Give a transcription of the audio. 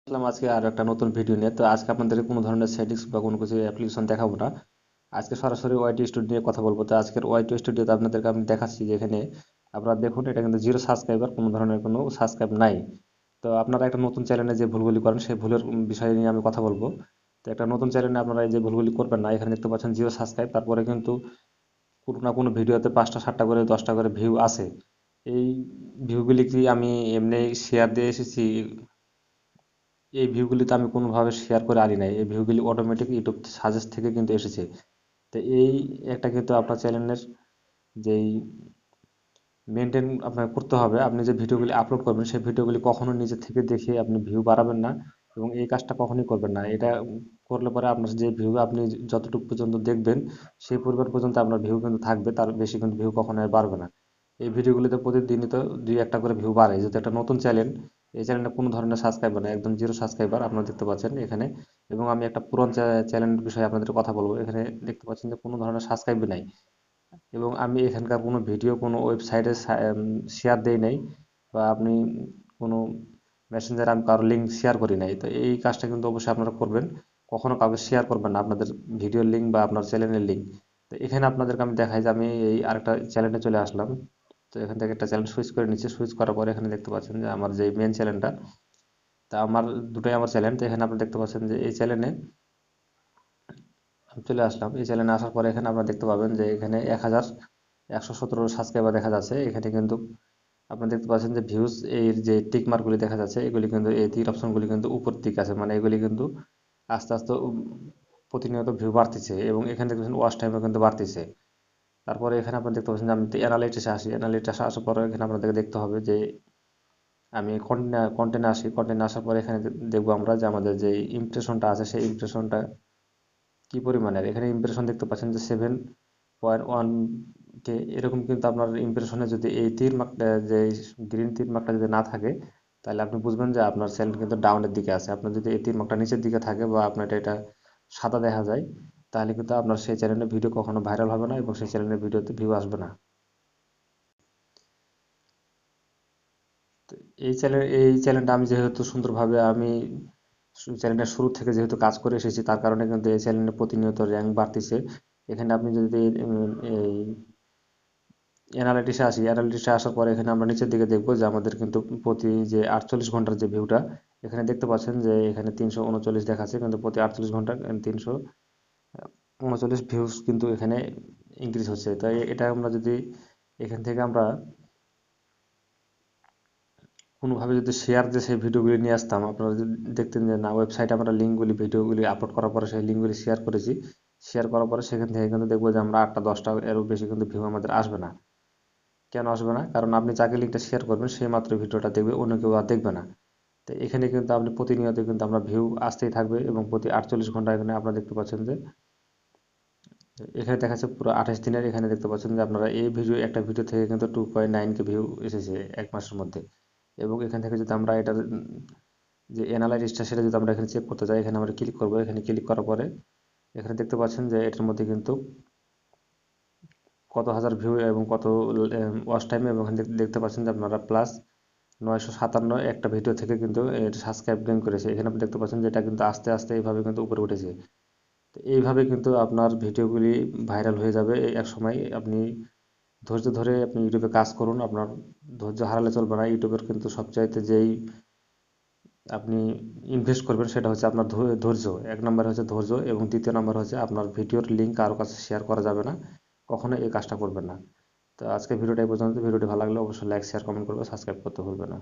আসলাম আজকে আর একটা নতুন ভিডিও নিয়ে। তো আজকে আপনাদের কোনো ধরনের সেটিংস বা কোনো কিছু অ্যাপ্লিকেশন দেখাবো না। আজকে সরাসরি ওয়াইটি স্টুডিও নিয়ে কথা বলবো। তো আজকের ওয়াইটি স্টুডিওতে আপনাদেরকে আমি দেখাচ্ছি যে এখানে আপনারা দেখুন, এটা কিন্তু জিরো সাবস্ক্রাইবার, কোনো ধরনের কোনো সাবস্ক্রাইব নাই। তো আপনারা একটা নতুন চ্যানেলে যে ভুলগুলি করেন সেই ভুলের বিষয় নিয়ে আমি কথা বলবো। তো একটা নতুন চ্যানেলে আপনারা এই যে ভুলগুলি করবেন না, এখানে দেখতে পাচ্ছেন জিরো সাবস্ক্রাইব, তারপরে কিন্তু কোনো না কোনো ভিডিওতে 5টা 7টা করে 10টা করে ভিউ আসে। এই ভিউগুলি কি আমি এমনি শেয়ার দিয়ে এসেছি? এই ভিউগুলি তো আমি কোনোভাবে শেয়ার করে আনি নাই, এই ভিউগুলি অটোমেটিক ইউটিউব সাজেস্ট থেকে কিন্তু এসেছে। তো এই একটা কিন্তু আপনার চ্যানেলের যেই মেনটেন আপনার করতে হবে, আপনি যে ভিডিওগুলি আপলোড করবেন সেই ভিডিওগুলি কখনো নিজে থেকে দেখে আপনি ভিউ বাড়াবেন না, এবং এই কাজটা কখনোই করবেন না। এটা করলে পরে আপনার যে ভিউ আপনি যতটুকু পর্যন্ত দেখবেন সেই পরিমাণ পর্যন্ত আপনার ভিউ কিন্তু থাকবে, তার বেশি কিন্তু ভিউ কখনো আর বাড়বে না। এই ভিডিওগুলিতে প্রতিদিনই তো দুই একটা করে ভিউ বাড়ে, যেহেতু একটা নতুন চ্যানেল। এই চ্যানেলে কোনো ধরনের সাবস্ক্রাইবার নেই, একদম জিরো সাবস্ক্রাইবার আপনারা দেখতে পাচ্ছেন এখানে। এবং আমি একটা পুরনো চ্যানেলের বিষয়ে আপনাদের কথা বলবো। এখানে দেখতে পাচ্ছেন যে কোনো ধরনের সাবস্ক্রাইব নাই, এবং আমি এখানকার কোনো ভিডিও কোনো ওয়েবসাইটে শেয়ার দেই নাই, বা আপনি কোনো মেসেঞ্জারে আমি কারো লিঙ্ক শেয়ার করি নাই। তো এই কাজটা কিন্তু অবশ্যই আপনারা করবেন, কখনো কাউকে শেয়ার করবেন না আপনাদের ভিডিওর লিঙ্ক বা আপনার চ্যানেলের লিঙ্ক। তো এখানে আপনাদেরকে আমি দেখাই যে আমি এই আরেকটা চ্যানেলে চলে আসলাম। তো এখান থেকে একটা চ্যানেল সুইচ করে নিচ্ছি, সুইচ করার পরে এখানে দেখতে পাচ্ছেন যে আমার যে মেন চ্যানেলটা, তা আমার দুটোই আমার চ্যানেল। তো এখানে আপনি দেখতে পাচ্ছেন যে এই চ্যানেলে আমি চলে আসলাম। এই চ্যানেলে আসার পরে এখানে আপনারা দেখতে পাবেন যে এখানে 1117 সাবস্ক্রাইবার দেখা যাচ্ছে। এখানে কিন্তু আপনারা দেখতে পাচ্ছেন যে ভিউজ এর যে টিক মার্কগুলি দেখা যাচ্ছে, এগুলি কিন্তু এই তীর অপশনগুলি কিন্তু উপর দিকে আছে, মানে এগুলি কিন্তু আস্তে আস্তে প্রতিনিয়ত ভিউ বাড়তেছে, এবং এখানে দেখবেন ওয়াচ টাইমও কিন্তু বাড়তেছে। তারপরে এখানে আপনারা দেখতে পাচ্ছেন যে আমি অ্যানালাইটিক্সে আসি, অ্যানালাইটিক্সে আসার পরে এখানে আপনাদেরকে দেখতে হবে যে আমি কন্টেন্টে আসি। কন্টেন্টে আসার পরে এখানে দেখবো আমরা যে আমাদের যে ইমপ্রেশনটা আছে সেই ইমপ্রেশনটা কি পরিমাণের। এখানে ইমপ্রেশন দেখতে পাচ্ছেন যে 7.1 কে। এরকম কিন্তু আপনার ইমপ্রেশনে যদি এই তীর মার্কটা, যে গ্রিন তীর মার্কটা যদি না থাকে, তাহলে আপনি বুঝবেন যে আপনার চ্যানেল কিন্তু ডাউনের দিকে আছে। আপনার যদি এই তীর মার্কটা নিচের দিকে থাকে বা আপনার এটা সাদা দেখা যায়, তাহলে কিন্তু আপনার সেই চ্যানেলের ভিডিও কখনো ভাইরাল হবে না, এবং সেই চ্যানেলের ভিডিওতে ভিউ আসবে না। তো এই চ্যানেলটা আমি যেহেতু সুন্দরভাবে আমি চ্যানেলটা শুরু থেকে যেহেতু কাজ করে এসেছি, তার কারণে কিন্তু এই চ্যানেলে প্রতিনিয়ত র্যাঙ্ক বাড়তিছে। এখানে আপনি যদি এই অ্যানালিটিক্সে আসার পরে এখানে আমরা নিচের দিকে দেখবো যে আমাদের কিন্তু প্রতি যে 48 ঘন্টার যে ভিউটা, এখানে দেখতে পাচ্ছেন যে এখানে 339 দেখাচ্ছে, কিন্তু প্রতি 48 ঘন্টা 339 ভিউজ কিন্তু এখানে ইনক্রিজ হচ্ছে। তাই এটা আমরা যদি এখান থেকে আমরা কোনোভাবে যদি শেয়ার দিয়ে সেই ভিডিওগুলি নিয়ে আসতাম, আপনারা যদি দেখতেন যে না, ওয়েবসাইটে আমরা লিঙ্কগুলি ভিডিওগুলি আপলোড করার পরে সেই লিঙ্কগুলি শেয়ার করেছি, শেয়ার করার পরে সেখান থেকে কিন্তু দেখবো যে আমরা 8টা 10টা এরও বেশি কিন্তু ভিউ আমাদের আসবে না। কেন আসবে না? কারণ আপনি যাকে লিঙ্কটা শেয়ার করবেন সেই মাত্র ভিডিওটা দেখবে, অন্য কেউ আর দেখবে না। তো এখানে কিন্তু আপনি প্রতিনিয়ত কিন্তু আমরা ভিউ আসতেই থাকবে, এবং প্রতি 48 ঘন্টা এখানে আপনারা দেখতে পাচ্ছেন যে এখানে দেখাচ্ছে পুরো 28 দিনের। এখানে দেখতে পাচ্ছেন যে আপনারা এই ভিডিও, একটা ভিডিও থেকে কিন্তু 2.9 কে ভিউ এসেছে 1 মাসের মধ্যে। এবং এখান থেকে যদি আমরা এটার যে অ্যানালাইসিসটা সেটা যদি আমরা এখানে চেক করতে চাই, এখানে আমরা ক্লিক করবো। এখানে ক্লিক করার পরে এখানে দেখতে পাচ্ছেন যে এটার মধ্যে কিন্তু কত হাজার ভিউ এবং কত ওয়াচ টাইম, এবং এখানে দেখতে পাচ্ছেন যে আপনারা +957 একটা ভিডিও থেকে কিন্তু সাবস্ক্রাইব গেইন করেছে। এখানে আপনি দেখতে পাচ্ছেন যে এটা কিন্তু আস্তে আস্তে এইভাবে কিন্তু উপরে উঠেছে। তো এইভাবে কিন্তু আপনার ভিডিওগুলি ভাইরাল হয়ে যাবে এক সময়। আপনি ধৈর্য ধরে আপনি ইউটিউবে কাজ করুন, আপনার ধৈর্য হারালে চলবে না। ইউটিউবের কিন্তু সবচাইতে যেই আপনি ইনভেস্ট করবেন সেটা হচ্ছে আপনার ধৈর্য। 1 নম্বর হচ্ছে ধৈর্য, এবং দ্বিতীয় নম্বর হচ্ছে আপনার ভিডিওর লিঙ্ক কারো কাছে শেয়ার করা যাবে না, কখনো এই কাজটা করবেন না। তো আজকে ভিডিওটা এই পর্যন্ত। ভিডিওটি ভালো লাগলে অবশ্যই লাইক শেয়ার কমেন্ট করবে, সাবস্ক্রাইব করতে ভুলবে না।